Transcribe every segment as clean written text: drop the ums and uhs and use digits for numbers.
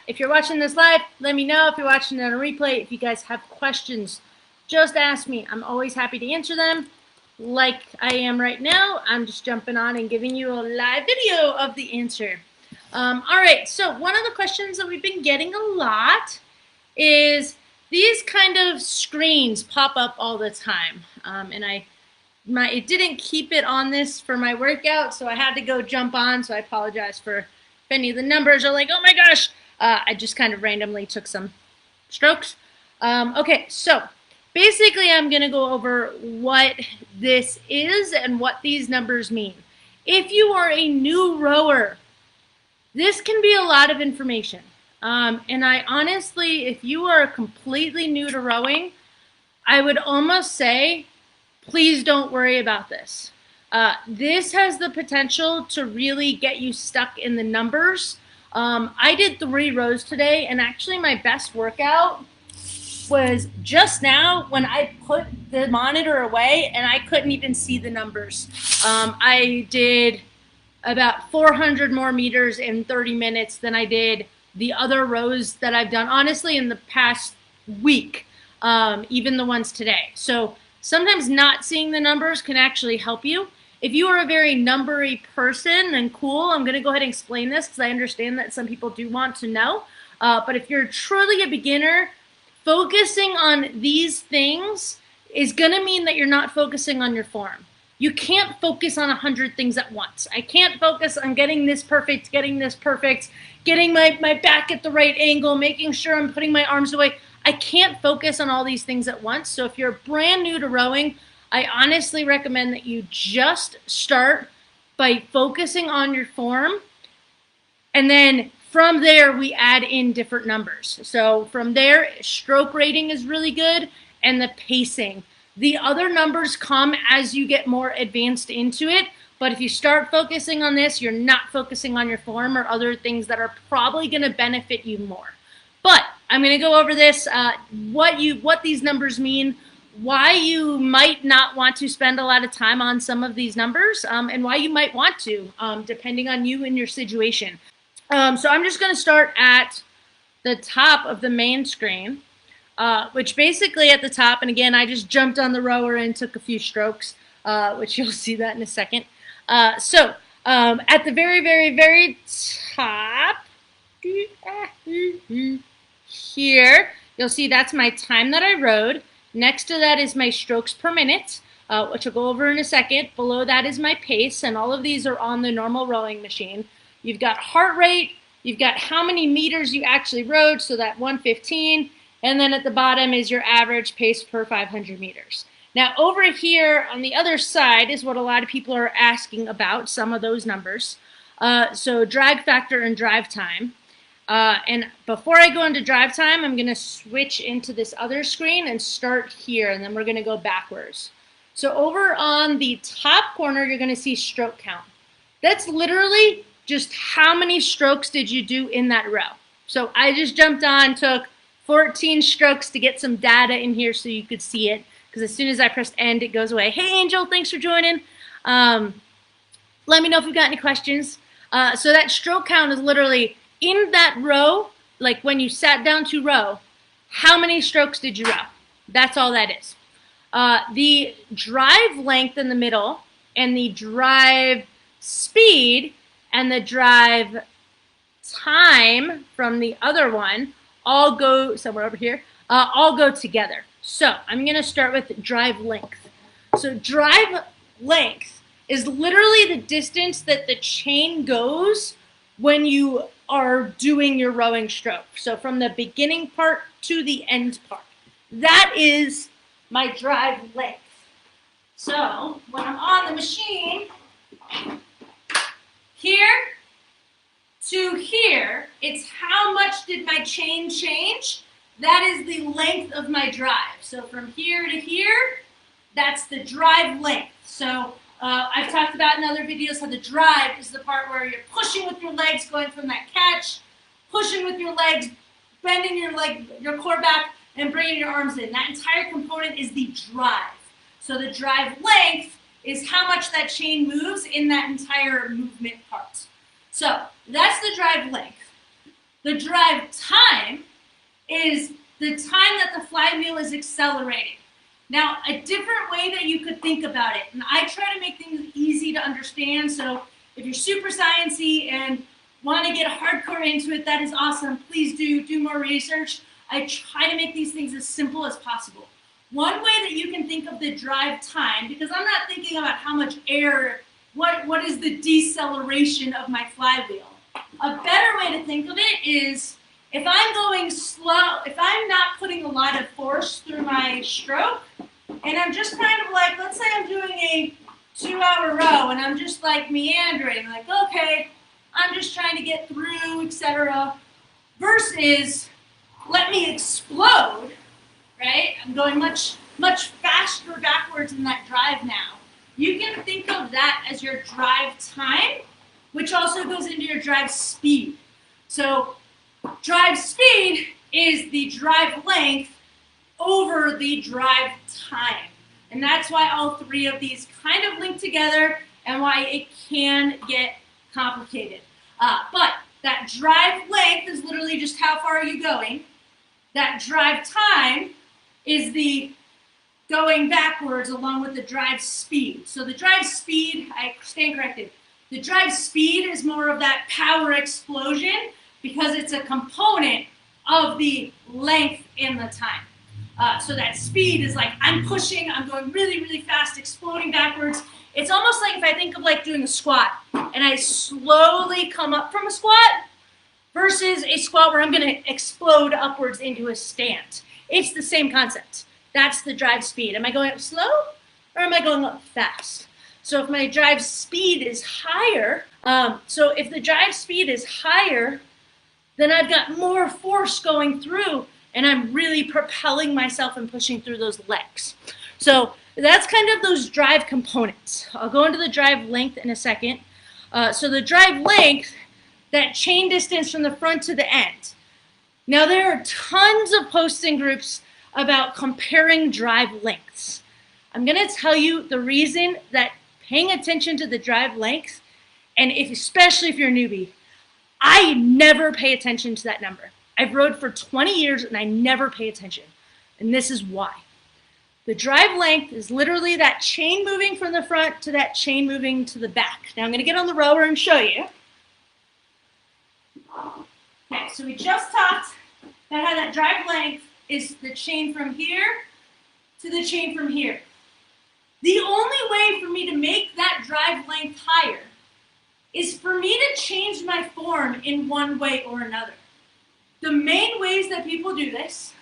if you're watching this live, let me know. If you're watching it on a replay, if you guys have questions, just ask me. I'm always happy to answer them. Like I am right now, I'm just jumping on and giving you a live video of the answer. All right, so one of the questions that we've been getting a lot is these kind of screens pop up all the time. And it didn't keep it on this for my workout, so I had to go jump on, so I apologize for if any of the numbers are like, oh my gosh, I just kind of randomly took some strokes. Okay, so basically I'm going to go over what this is and what these numbers mean. If you are a new rower, this can be a lot of information. And I honestly, if you are completely new to rowing, I would almost say, please don't worry about this. This has the potential to really get you stuck in the numbers. I did 3 rows today, and actually my best workout was just now when I put the monitor away and I couldn't even see the numbers. I did about 400 more meters in 30 minutes than I did the other rows that I've done, honestly, in the past week, even the ones today. So sometimes not seeing the numbers can actually help you. If you are a very numbery person, then cool, I'm going to go ahead and explain this because I understand that some people do want to know. But if you're truly a beginner, focusing on these things is going to mean that you're not focusing on your form. You can't focus on 100 things at once. I can't focus on getting this perfect, getting my back at the right angle, making sure I'm putting my arms away. I can't focus on all these things at once. So if you're brand new to rowing, I honestly recommend that you just start by focusing on your form. And then from there, we add in different numbers. So from there, stroke rating is really good and the pacing. The other numbers come as you get more advanced into it, but if you start focusing on this, you're not focusing on your form or other things that are probably going to benefit you more. But I'm going to go over this, what these numbers mean, why you might not want to spend a lot of time on some of these numbers, and why you might want to, depending on you and your situation. So I'm just going to start at the top of the main screen. Which basically at the top, and again, I just jumped on the rower and took a few strokes, which you'll see that in a second. So at the very, very, very top here, you'll see that's my time that I rowed. Next to that is my strokes per minute, which I'll go over in a second. Below that is my pace, and all of these are on the normal rowing machine. You've got heart rate, you've got how many meters you actually rowed, so that 115. And then at the bottom is your average pace per 500 meters. Now over here on the other side is what a lot of people are asking about, some of those numbers. So drag factor and drive time. And before I go into drive time, I'm going to switch into this other screen and start here, and then we're going to go backwards. So over on the top corner, you're going to see stroke count. That's literally just how many strokes did you do in that row. So I just jumped on, took 14 strokes to get some data in here so you could see it, because as soon as I pressed end, it goes away. Hey, Angel, thanks for joining. Let me know if you've got any questions. So that stroke count is literally in that row, like when you sat down to row, how many strokes did you row? That's all that is. The drive length in the middle and the drive speed and the drive time from the other one all go somewhere over here, all go together. So I'm going to start with drive length. So drive length is literally the distance that the chain goes when you are doing your rowing stroke. So from the beginning part to the end part. That is my drive length. So when I'm on the machine, here to here, it's how much did my chain change? That is the length of my drive. So from here to here, that's the drive length. So I've talked about in other videos how the drive is the part where you're pushing with your legs, going from that catch, pushing with your legs, bending your core back, and bringing your arms in. That entire component is the drive. So the drive length is how much that chain moves in that entire movement part. So that's the drive length. The drive time is the time that the flywheel is accelerating. Now, a different way that you could think about it, and I try to make things easy to understand, so if you're super sciencey and want to get hardcore into it, that is awesome. Please do more research. I try to make these things as simple as possible. One way that you can think of the drive time, because I'm not thinking about how much air, what is the deceleration of my flywheel. A better way to think of it is if I'm going slow, if I'm not putting a lot of force through my stroke, and I'm just kind of like, let's say I'm doing a 2-hour row, and I'm just like meandering, like, okay, I'm just trying to get through, etc. Versus, let me explode, right? I'm going much faster backwards in that drive now. You can think of that as your drive time, which also goes into your drive speed. So drive speed is the drive length over the drive time. And that's why all three of these kind of link together and why it can get complicated. But that drive length is literally just how far are you going. That drive time is the going backwards along with the drive speed. So the drive speed, I stand corrected, the drive speed is more of that power explosion because it's a component of the length in the time. So that speed is like, I'm pushing, I'm going really fast, exploding backwards. It's almost like if I think of like doing a squat and I slowly come up from a squat versus a squat where I'm going to explode upwards into a stand. It's the same concept. That's the drive speed. Am I going up slow or am I going up fast? So if my drive speed is higher, if the drive speed is higher, then I've got more force going through and I'm really propelling myself and pushing through those legs. So that's kind of those drive components. I'll go into the drive length in a second. So the drive length, that chain distance from the front to the end. Now there are tons of posts in groups about comparing drive lengths. I'm going to tell you the reason that paying attention to the drive length, and especially if you're a newbie, I never pay attention to that number. I've rode for 20 years and I never pay attention. And this is why. The drive length is literally that chain moving from the front to that chain moving to the back. Now I'm going to get on the rower and show you. Okay, so we just talked about how that drive length is the chain from here to the chain from here. The only way for me to make that drive length higher is for me to change my form in one way or another. The main ways that people do this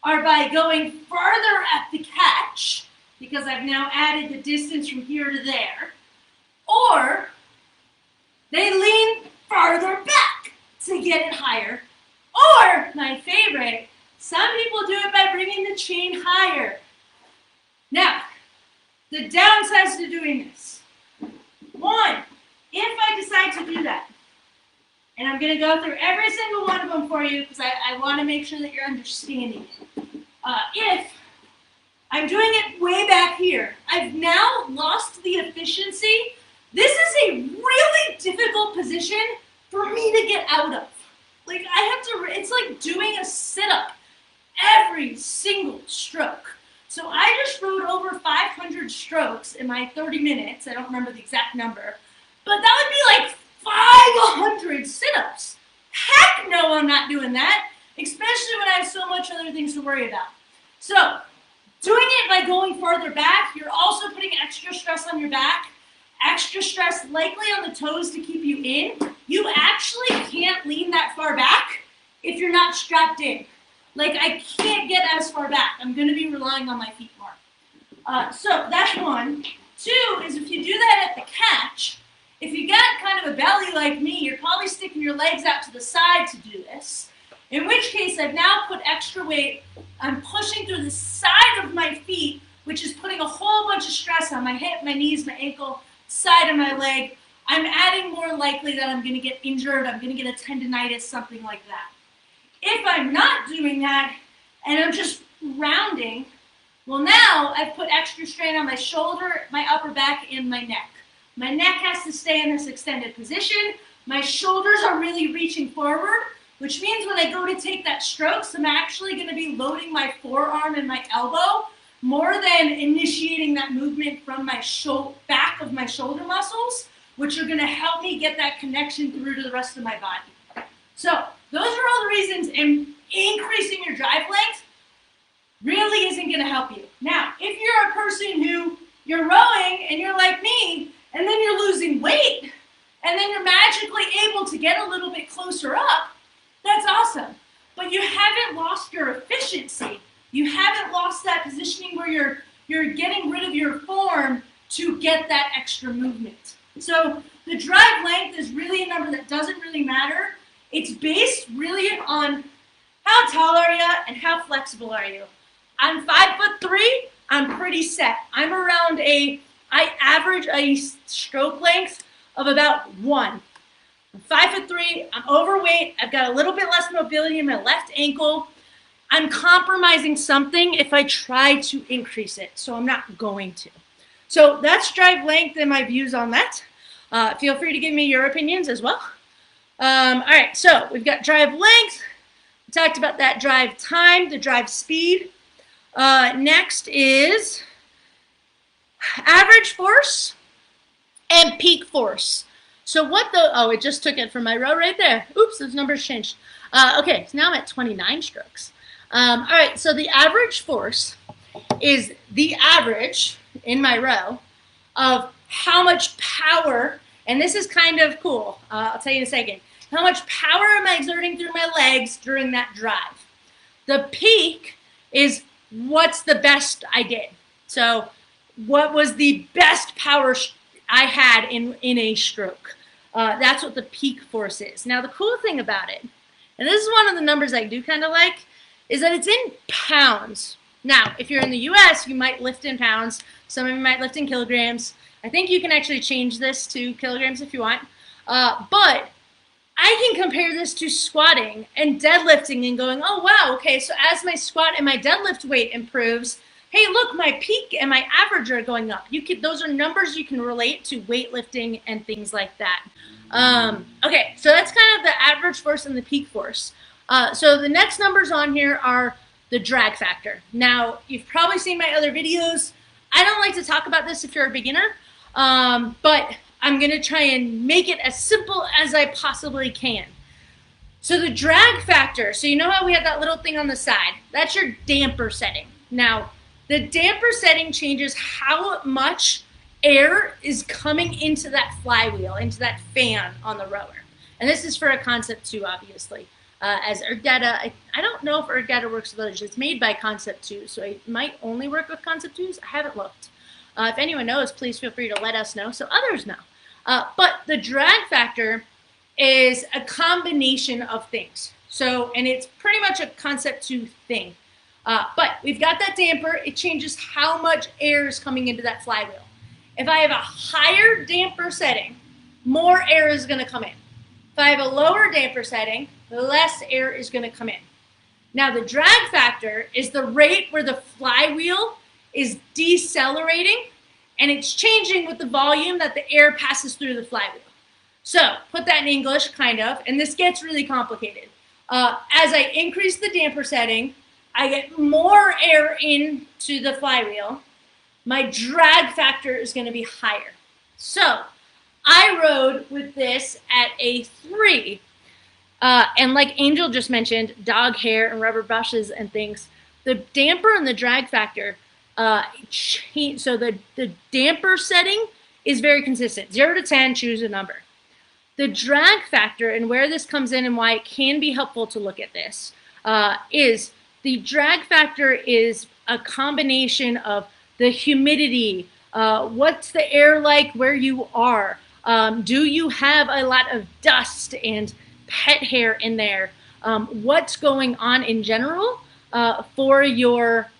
are by going farther at the catch, because I've now added the distance from here to there, or they lean farther back to get it higher, or, my favorite, some people do it by bringing the chain higher. Now, the downsides to doing this. One, if I decide to do that, and I'm going to go through every single one of them for you because I want to make sure that you're understanding it. If I'm doing it way back here, I've now lost the efficiency. This is a really difficult position for me to get out of. Like it's like doing a sit-up every single stroke. So I just rode over 500 strokes in my 30 minutes. I don't remember the exact number, but that would be like 500 sit-ups. Heck no, I'm not doing that, especially when I have so much other things to worry about. So, doing it by going farther back, you're also putting extra stress on your back, extra stress likely on the toes to keep you in. You actually can't lean that far back if you're not strapped in. Like, I can't get as far back. I'm going to be relying on my feet more. So, that's one. Two is if you do that at the catch, if you got kind of a belly like me, you're probably sticking your legs out to the side to do this. In which case, I've now put extra weight. I'm pushing through the side of my feet, which is putting a whole bunch of stress on my hip, my knees, my ankle, side of my leg. I'm adding more likely that I'm going to get injured. I'm going to get a tendonitis, something like that. If I'm not doing that and I'm just rounding, well, now I've put extra strain on my shoulder, my upper back, and my neck. My neck has to stay in this extended position. My shoulders are really reaching forward, which means when I go to take that strokes, I'm actually going to be loading my forearm and my elbow more than initiating that movement from my back of my shoulder muscles, which are going to help me get that connection through to the rest of my body. So those are all the reasons increasing your drive length really isn't going to help you. Now, if you're a person who you're rowing and you're like me, and then you're losing weight, and then you're magically able to get a little bit closer up, that's awesome. But you haven't lost your efficiency. You haven't lost that positioning where you're getting rid of your form to get that extra movement. So the drive length is really a number that doesn't really matter. It's based really on how tall are you and how flexible are you. I'm 5'3", I'm pretty set. I average a stroke length of about 1. I'm 5'3", I'm overweight, I've got a little bit less mobility in my left ankle. I'm compromising something if I try to increase it, so I'm not going to. So that's drive length and my views on that. Feel free to give me your opinions as well. All right, so we've got drive length. We talked about that drive time, the drive speed. Next is average force and peak force. So it just took it from my row right there. Oops, those numbers changed. Okay, so now I'm at 29 strokes. All right, so the average force is the average in my row of how much power, and this is kind of cool, I'll tell you in a second, how much power am I exerting through my legs during that drive. The peak is what's the best I did. So what was the best power I had in a stroke. That's what the peak force is. Now the cool thing about it, and this is one of the numbers I do kind of like, is that it's in pounds. Now, if you're in the US, you might lift in pounds. Some of you might lift in kilograms. I think you can actually change this to kilograms if you want. But I can compare this to squatting and deadlifting and going, oh, wow, okay, so as my squat and my deadlift weight improves, hey, look, my peak and my average are going up. Those are numbers you can relate to weightlifting and things like that. Okay, so that's kind of the average force and the peak force. So the next numbers on here are the drag factor. Now, you've probably seen my other videos. I don't like to talk about this if you're a beginner, but I'm going to try and make it as simple as I possibly can. So the drag factor, so you know how we have that little thing on the side? That's your damper setting. Now, the damper setting changes how much air is coming into that flywheel, into that fan on the rower. And this is for a Concept 2, obviously. As Ergdata, I don't know if Ergdata works with others. It's made by Concept 2, so it might only work with Concept 2s. I haven't looked. If anyone knows, please feel free to let us know so others know. But the drag factor is a combination of things. So, and it's pretty much a Concept 2 thing. But we've got that damper. It changes how much air is coming into that flywheel. If I have a higher damper setting, more air is going to come in. If I have a lower damper setting, less air is going to come in. Now, the drag factor is the rate where the flywheel is decelerating, and it's changing with the volume that the air passes through the flywheel. So, put that in English, kind of, and this gets really complicated. As I increase the damper setting, I get more air into the flywheel. My drag factor is going to be higher. So, I rode with this at a 3. And like Angel just mentioned, dog hair and rubber brushes and things, the damper and the drag factor change. So the damper setting is very consistent. 0 to 10, choose a number. The drag factor, and where this comes in and why it can be helpful to look at this, is the drag factor is a combination of the humidity, what's the air like where you are, do you have a lot of dust and pet hair in there, what's going on in general for your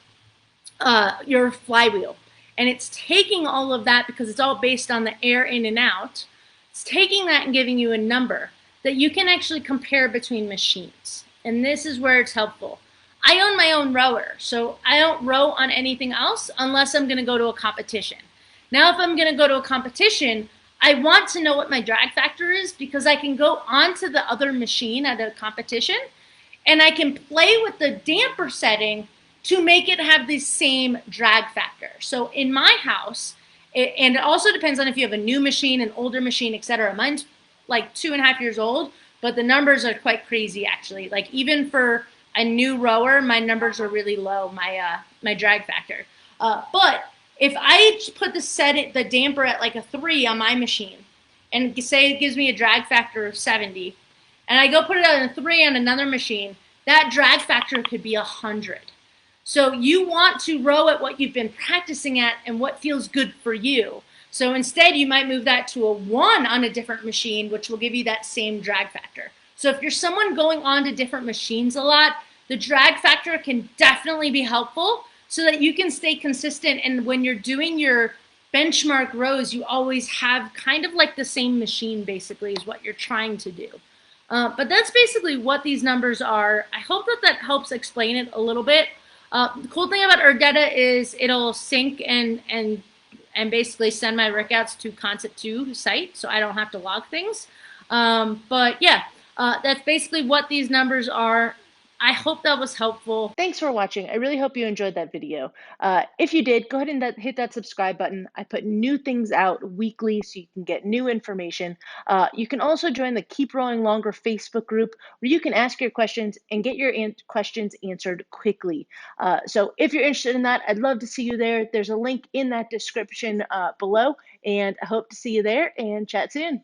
flywheel. And it's taking all of that, because it's all based on the air in and out, it's taking that and giving you a number that you can actually compare between machines. And this is where it's helpful. I own my own rower, so I don't row on anything else unless I'm going to go to a competition. Now, if I'm going to go to a competition, I want to know what my drag factor is because I can go onto the other machine at a competition and I can play with the damper setting to make it have the same drag factor. So in my house, and it also depends on if you have a new machine, an older machine, etc. Mine's like 2.5 years old, but the numbers are quite crazy actually. Like even for a new rower, my numbers are really low, my drag factor. But if I put the damper at like a 3 on my machine, and say it gives me a drag factor of 70, and I go put it at a 3 on another machine, that drag factor could be 100. So you want to row at what you've been practicing at and what feels good for you. So instead, you might move that to a 1 on a different machine, which will give you that same drag factor. So if you're someone going on to different machines a lot, the drag factor can definitely be helpful so that you can stay consistent. And when you're doing your benchmark rows, you always have kind of like the same machine basically is what you're trying to do. But that's basically what these numbers are. I hope that that helps explain it a little bit. The cool thing about Ergdata is it'll sync and basically send my workouts to Concept2 site, so I don't have to log things. But yeah, that's basically what these numbers are. I hope that was helpful. Thanks for watching. I really hope you enjoyed that video. If you did, go ahead and hit that subscribe button. I put new things out weekly so you can get new information. You can also join the Keep Rowing Longer Facebook group where you can ask your questions and get your questions answered quickly. So if you're interested in that, I'd love to see you there. There's a link in that description below, and I hope to see you there and chat soon.